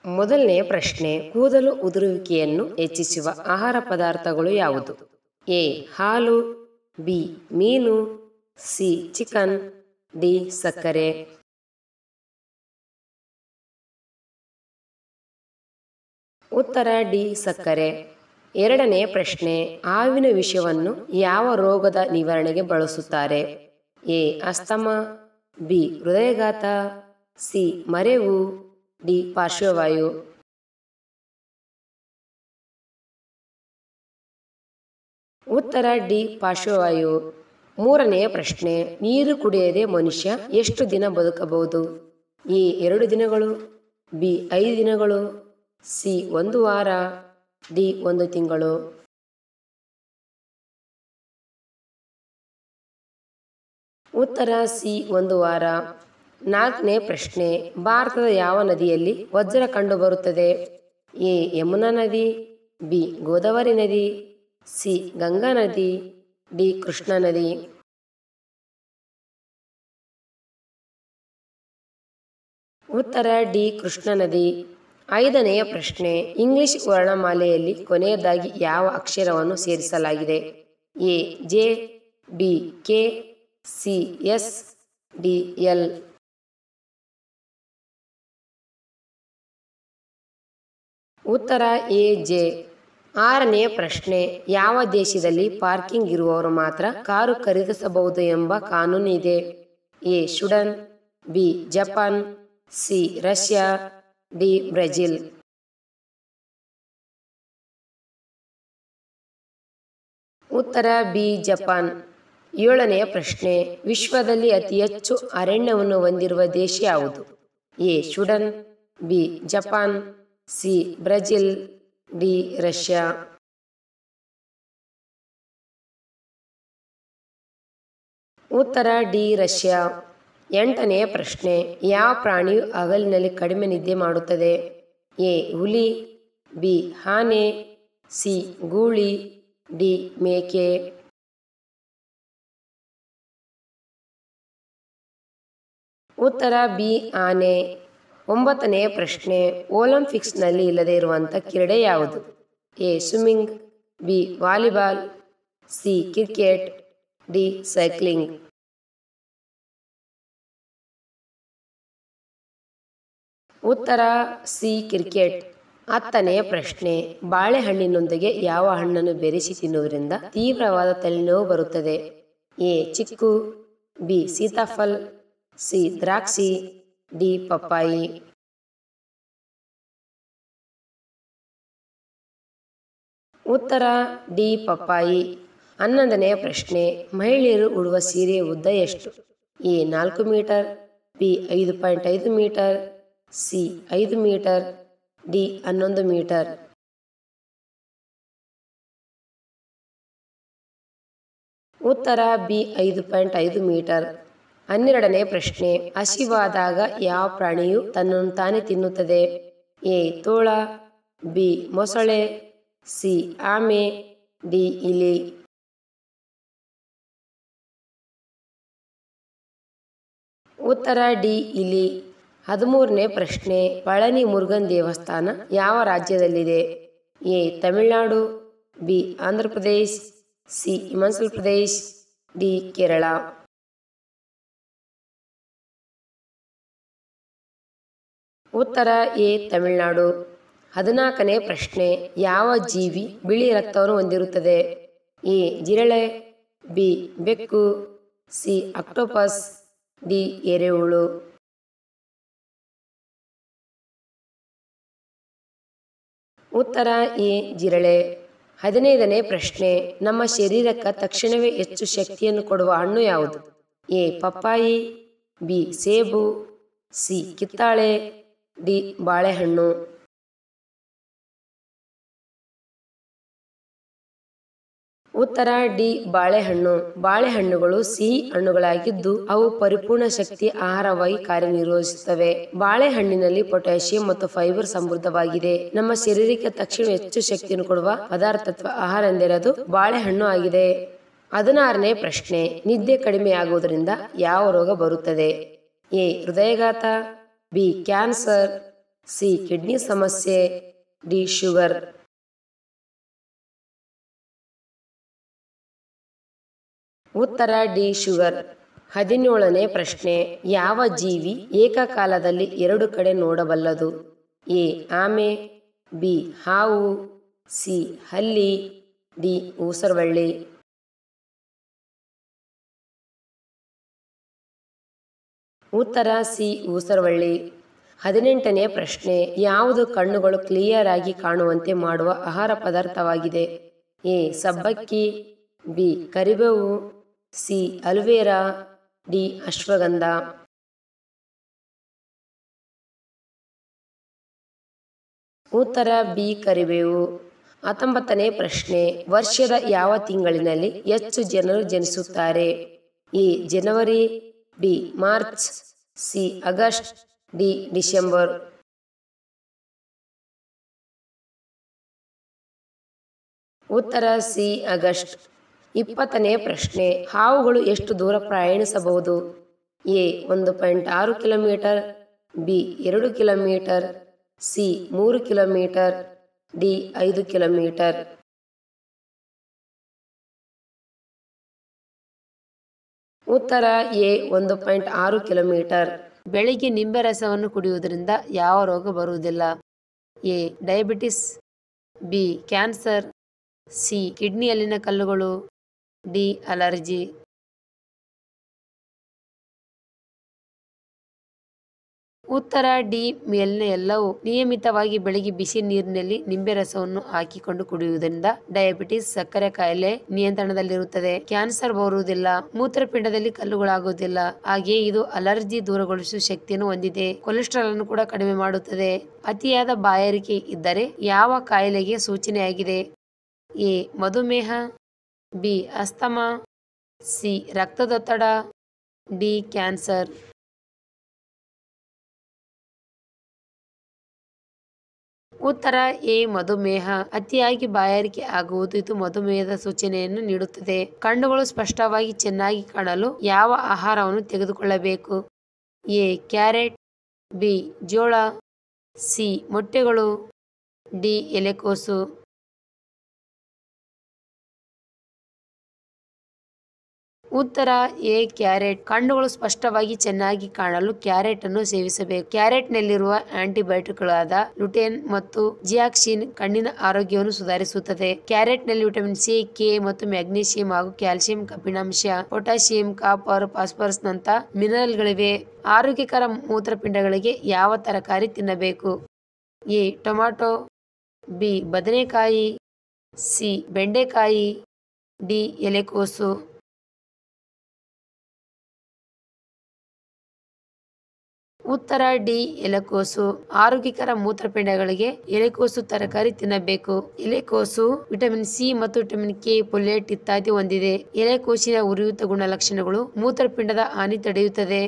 ಮೊದಲನೆಯ ಪ್ರಶ್ನೆ, ಕೂದಲು ಉದುರುವಿಕೆಯನ್ನು ಹೆಚ್ಚಿಸುವ ಆಹಾರ ಪದಾರ್ಥಗಳು ಯಾವುದು? ಎ. ಹಾಲು, ಬಿ. ಮೀನು, ಸಿ. Chicken, D. ಸಕ್ಕರೆ. ಉತ್ತರ ಡಿ. ಸಕ್ಕರೆ. ಎರಡನೆಯ ಪ್ರಶ್ನೆ, ಹಾವಿನ ವಿಷವನ್ನು ಯಾವ ರೋಗದ ನಿವಾರಣೆಗೆ ಬಳಸುತ್ತಾರೆ? ಎ. Asthma, B. ಹೃದಯಾಘಾತ, ಸಿ. ಮರೆವು, ಡಿ. ಪಾರ್ಶ್ವವಾಯು. ಉತ್ತರ ಡಿ. ಪಾರ್ಶ್ವವಾಯು. ಮೂರನೆಯ ಪ್ರಶ್ನೆ, ನೀರು ಕುಡಿಯದೆ ಮನುಷ್ಯ ಎಷ್ಟು ದಿನ ಬದುಕಬಹುದು? ಎ. 2 ದಿನಗಳು, ಬಿ. 5 ದಿನಗಳು, ಸಿ. 1 ವಾರ, ಡಿ. 1 ತಿಂಗಳು. ಉತ್ತರ ಸಿ. 1 ವಾರ. ನಾಲ್ಕನೇ ಪ್ರಶ್ನೆ, ಭಾರತದ ಯಾವ ನದಿಯಲ್ಲಿ ವಜ್ರ ಕಂಡುಬರುತ್ತದೆ? ಎ. ಯಮುನಾ ನದಿ, ಬಿ. ಗೋದಾವರಿ ನದಿ, ಸಿ. ಗಂಗಾ ನದಿ, ಡಿ. ಕೃಷ್ಣಾ ನದಿ. ಉತ್ತರ ಡಿ. ಕೃಷ್ಣಾ ನದಿ. ಐದನೆಯ ಪ್ರಶ್ನೆ, ಇಂಗ್ಲಿಷ್ ವರ್ಣಮಾಲೆಯಲ್ಲಿ ಕೊನೆಯದಾಗಿ ಯಾವ ಅಕ್ಷರವನ್ನು ಸೇರಿಸಲಾಗಿದೆ? A. J, B. K, C. S, D. L. ಉತ್ತರ ಎ. ಜೆ. ಆರನೆಯ ಪ್ರಶ್ನೆ, ಯಾವ ದೇಶದಲ್ಲಿ ಪಾರ್ಕಿಂಗ್ ಇರುವವರು ಮಾತ್ರ ಕಾರು ಖರೀದಿಸಬಹುದು ಎಂಬ ಕಾನೂನು ಇದೆ? A. Sweden, B. Japan, C. Russia, D. Brazil. ಉತ್ತರ ಬಿ. ಜಪಾನ್. ಏಳನೆಯ ಪ್ರಶ್ನೆ, ವಿಶ್ವದಲ್ಲಿ ಅತಿ ಹೆಚ್ಚು ಅರಣ್ಯವನ್ನು ಹೊಂದಿರುವ ದೇಶ ಯಾವುದು? A. Sweden, B. Japan, C. Brazil, D. Russia. ಉತ್ತರ ಡಿ. ರಷ್ಯಾ. ಎಂಟನೆಯ ಪ್ರಶ್ನೆ, ಯಾವ ಪ್ರಾಣಿಯು ಹಗಲಿನಲ್ಲಿ ಕಡಿಮೆ ನಿದ್ದೆ ಮಾಡುತ್ತದೆ? ಎ. ಹುಲಿ, ಬಿ. ಆನೆ, ಸಿ. ಗೂಳಿ, ಡಿ. ಮೇಕೆ. ಉತ್ತರ ಬಿ. ಆನೆ. ಒಂಬತ್ತನೆಯ ಪ್ರಶ್ನೆ, ಒಲಿಂಪಿಕ್ಸ್ನಲ್ಲಿ ಇಲ್ಲದೆ ಇರುವಂಥ ಕ್ರೀಡೆ ಯಾವುದು? A. Swimming, B. Volleyball, C. Cricket, D. Cycling. ಉತ್ತರ ಸಿ. ಕ್ರಿಕೆಟ್. ಹತ್ತನೆಯ ಪ್ರಶ್ನೆ, ಬಾಳೆಹಣ್ಣಿನೊಂದಿಗೆ ಯಾವ ಹಣ್ಣನ್ನು ಬೆರೆಸಿ ತಿನ್ನುವುದರಿಂದ ತೀವ್ರವಾದ ತಲೆನೋವು ಬರುತ್ತದೆ? ಎ. ಚಿಕ್ಕು, ಬಿ. ಸೀತಾಫಲ, ಸಿ. ದ್ರಾಕ್ಷಿ, ಡಿ. ಪಪ್ಪಾಯಿ. ಉತ್ತರ ಡಿ. ಪಪ್ಪಾಯಿ. ಹನ್ನೊಂದನೆಯ ಪ್ರಶ್ನೆ, ಮಹಿಳೆಯರು ಉಡುವ ಸೀರೆಯ ಉದ್ದ ಎಷ್ಟು? A. 4 metre, B. 5.5 metre, C. 5 metre, D. 11 metre. ಉತ್ತರ ಬಿ. 5.5 ಮೀಟರ್. 12ನೇ ಪ್ರಶ್ನೆ, ಹಸಿವಾದಾಗ ಯಾವ ಪ್ರಾಣಿಯು ತನ್ನನ್ನು ತಾನೇ ತಿನ್ನುತ್ತದೆ? ಎ. ತೋಳ, ಬಿ. ಮೊಸಳೆ, ಸಿ. ಆಮೆ, ಡಿ. ಇಲಿ. ಉತ್ತರ ಡಿ. ಇಲಿ. 13ನೇ ಪ್ರಶ್ನೆ, ಪಳನಿ ಮುರುಗನ್ ದೇವಸ್ಥಾನ ಯಾವ ರಾಜ್ಯದಲ್ಲಿದೆ? A. Tamil Nadu, B. Andhra Pradesh, C. Himachal Pradesh, D. Kerala. ಉತ್ತರ ಎ. ತಮಿಳುನಾಡು. 14ನೇ ಪ್ರಶ್ನೆ, ಯಾವ ಜೀವಿ ಬಿಳಿ ರಕ್ತವನ್ನು ಹೊಂದಿರುತ್ತದೆ? ಎ. ಜಿರಳೆ, ಬಿ. ಬೆಕ್ಕು, ಸಿ. Octopus, D. ಎರೆಹುಳು. ಉತ್ತರ ಎ. ಜಿರಳೆ. 15ನೇ ಪ್ರಶ್ನೆ, ನಮ್ಮ ಶರೀರಕ್ಕೆ ತಕ್ಷಣವೇ ಹೆಚ್ಚು ಶಕ್ತಿಯನ್ನು ಕೊಡುವ ಹಣ್ಣು ಯಾವುದು? ಎ. ಪಪ್ಪಾಯಿ, ಬಿ. ಸೇಬು, ಸಿ. ಕಿತ್ತಾಳೆ, ಡಿ. ಬಾಳೆಹಣ್ಣು. ಉತ್ತರ ಡಿ. ಬಾಳೆಹಣ್ಣು. ಬಾಳೆಹಣ್ಣುಗಳು ಸಿಹಿ ಹಣ್ಣುಗಳಾಗಿದ್ದು ಅವು ಪರಿಪೂರ್ಣ ಶಕ್ತಿ ಆಹಾರವಾಗಿ ಕಾರ್ಯನಿರ್ವಹಿಸುತ್ತವೆ. ಬಾಳೆಹಣ್ಣಿನಲ್ಲಿ ಪೊಟ್ಯಾಷಿಯಂ ಮತ್ತು ಫೈಬರ್ ಸಮೃದ್ಧವಾಗಿದೆ. ನಮ್ಮ ಶರೀರಕ್ಕೆ ತಕ್ಷಣ ಹೆಚ್ಚು ಶಕ್ತಿಯನ್ನು ಕೊಡುವ ಪದಾರ್ಥ ಅಥವಾ ಆಹಾರ ಎಂದರೆ ಅದು ಬಾಳೆಹಣ್ಣು ಆಗಿದೆ. 16ನೇ ಪ್ರಶ್ನೆ, ನಿದ್ದೆ ಕಡಿಮೆಯಾಗುವುದರಿಂದ ಯಾವ ರೋಗ ಬರುತ್ತದೆ? ಎ. ಹೃದಯಾಘಾತ, ಬಿ. ಕ್ಯಾನ್ಸರ್, ಸಿ ಕಿಡ್ನಿ ಸಮಸ್ಯೆ, ಡಿ ಶುಗರ್. ಉತ್ತರ ಡಿ ಶುಗರ್. 17ನೇ ಪ್ರಶ್ನೆ. ಯಾವ ಜೀವಿ ಏಕಕಾಲದಲ್ಲಿ 2 ಕಡೆ ನೋಡಬಲ್ಲದು? ಎ ಆಮೆ, ಬಿ ಹಾವು, ಸಿ ಹಲ್ಲಿ, ಡಿ ಊಸರವಳ್ಳಿ. ಉತ್ತರ ಸಿ ಊಸರವಳ್ಳಿ. 18ನೇ ಪ್ರಶ್ನೆ. ಯಾವುದು ಕಣ್ಣುಗಳು ಕ್ಲಿಯರ್ ಆಗಿ ಕಾಣುವಂತೆ ಮಾಡುವ ಆಹಾರ ಪದಾರ್ಥವಾಗಿದೆ? ಎ ಸಬ್ಬಕ್ಕಿ, ಬಿ ಕರಿಬೇವು, ಸಿ ಅಲೋವೆರಾ, ಡಿ ಅಶ್ವಗಂಧ. ಉತ್ತರ ಬಿ ಕರಿಬೇವು. 19ನೇ ಪ್ರಶ್ನೆ. ವರ್ಷದ ಯಾವ ತಿಂಗಳಿನಲ್ಲಿ ಹೆಚ್ಚು ಜನರು ಜನಿಸುತ್ತಾರೆ? ಎ ಜನವರಿ, B March, C August, D December. ಉತ್ತರ ಸಿ ಆಗಸ್ಟ್. 20ನೇ ಪ್ರಶ್ನೆ. ಹಾವುಗಳು ಎಷ್ಟು ದೂರ ಪ್ರಯಾಣಿಸಬಹುದು? A 1.6 kilometre, B 2 kilometre, C 3 kilometre, D 5 kilometre. ಉತ್ತರ ಎ 1.6 ಕಿಲೋಮೀಟರ್. ಬೆಳಿಗ್ಗೆ ನಿಂಬೆ ರಸವನ್ನು ಕುಡಿಯುವುದರಿಂದ ಯಾವ ರೋಗ ಬರುವುದಿಲ್ಲ? A diabetes, B cancer, C ಕಿಡ್ನಿಯಲ್ಲಿನ ಕಲ್ಲುಗಳು, ಡಿ ಅಲರ್ಜಿ. ಉತ್ತರ ಡಿ ಮೇಲಿನ ಎಲ್ಲವೂ. ನಿಯಮಿತವಾಗಿ ಬೆಳಿಗ್ಗೆ ಬಿಸಿ ನೀರಿನಲ್ಲಿ ನಿಂಬೆ ರಸವನ್ನು ಹಾಕಿಕೊಂಡು ಕುಡಿಯುವುದರಿಂದ ಡಯಾಬಿಟಿಸ್, ಸಕ್ಕರೆ ಕಾಯಿಲೆ ನಿಯಂತ್ರಣದಲ್ಲಿರುತ್ತದೆ, ಕ್ಯಾನ್ಸರ್ ಬರುವುದಿಲ್ಲ, ಮೂತ್ರಪಿಂಡದಲ್ಲಿ ಕಲ್ಲುಗಳಾಗುವುದಿಲ್ಲ. ಹಾಗೆಯೇ ಇದು ಅಲರ್ಜಿ ದೂರಗೊಳಿಸುವ ಶಕ್ತಿಯನ್ನು ಹೊಂದಿದೆ. ಕೊಲೆಸ್ಟ್ರಾಲ್ ಅನ್ನು ಕೂಡ ಕಡಿಮೆ ಮಾಡುತ್ತದೆ. ಅತಿಯಾದ ಬಾಯಾರಿಕೆ ಇದ್ದರೆ ಯಾವ ಕಾಯಿಲೆಗೆ ಸೂಚನೆಯಾಗಿದೆ? ಎ ಮಧುಮೇಹ, ಬಿ ಅಸ್ತಮಾ, ಸಿ ರಕ್ತದೊತ್ತಡ, ಡಿ ಕ್ಯಾನ್ಸರ್. ಉತ್ತರ ಎ ಮಧುಮೇಹ. ಅತಿಯಾಗಿ ಬಾಯಾರಿಕೆ ಆಗುವುದು ಇದು ಮಧುಮೇಹದ ಸೂಚನೆಯನ್ನು ನೀಡುತ್ತದೆ. ಕಣ್ಣುಗಳು ಸ್ಪಷ್ಟವಾಗಿ ಚೆನ್ನಾಗಿ ಕಾಣಲು ಯಾವ ಆಹಾರವನ್ನು ತೆಗೆದುಕೊಳ್ಳಬೇಕು? ಎ ಕ್ಯಾರೆಟ್, ಬಿ ಜೋಳ, ಸಿ ಮೊಟ್ಟೆಗಳು, ಡಿ ಎಲೆಕೋಸು. ಉತ್ತರ ಎ ಕ್ಯಾರೆಟ್. ಕಣ್ಣುಗಳು ಸ್ಪಷ್ಟವಾಗಿ ಚೆನ್ನಾಗಿ ಕಾಣಲು ಕ್ಯಾರೆಟ್ ಅನ್ನು ಸೇವಿಸಬೇಕು. ಕ್ಯಾರೆಟ್ ನಲ್ಲಿರುವ ಆಂಟಿಬಯೋಟಿಕ್ಗಳಾದ ಲುಟೇನ್ ಮತ್ತು ಜಿಯಾಕ್ಸಿನ್ ಕಣ್ಣಿನ ಆರೋಗ್ಯವನ್ನು ಸುಧಾರಿಸುತ್ತದೆ. ಕ್ಯಾರೆಟ್ ನಲ್ಲಿ ವಿಟಮಿನ್ ಸಿ, ಕೆ ಮತ್ತು ಮ್ಯಾಗ್ನೀಸಿಯಂ ಹಾಗೂ ಕ್ಯಾಲ್ಸಿಯಂ, ಕಬ್ಬಿಣಾಂಶ, ಪೊಟ್ಯಾಸಿಯಂ, ಕಾಪರ್, ಫಾಸ್ಫರಸ್ ನಂತ ಮಿನರಲ್ಗಳಿವೆ. ಆರೋಗ್ಯಕರ ಮೂತ್ರಪಿಂಡಗಳಿಗೆ ಯಾವ ತರಕಾರಿ ತಿನ್ನಬೇಕು? ಎ ಟೊಮ್ಯಾಟೊ, ಬಿ ಬದನೆಕಾಯಿ, ಸಿ ಬೆಂಡೆಕಾಯಿ, ಡಿ ಎಲೆಕೋಸು. ಉತ್ತರ ಡಿ ಎಲೆಕೋಸು. ಆರೋಗ್ಯಕರ ಮೂತ್ರಪಿಂಡಗಳಿಗೆ ಎಲೆಕೋಸು ತರಕಾರಿ ತಿನ್ನಬೇಕು. ಎಲೆಕೋಸು ವಿಟಮಿನ್ ಸಿ ಮತ್ತು ವಿಟಮಿನ್ ಕೆ, ಫೋಲೇಟ್ ಇತ್ಯಾದಿ ಹೊಂದಿದೆ. ಎಲೆಕೋಸಿನ ಉರಿಯೂತ ಗುಣಲಕ್ಷಣಗಳು ಮೂತ್ರಪಿಂಡದ ಹಾನಿ ತಡೆಯುತ್ತದೆ.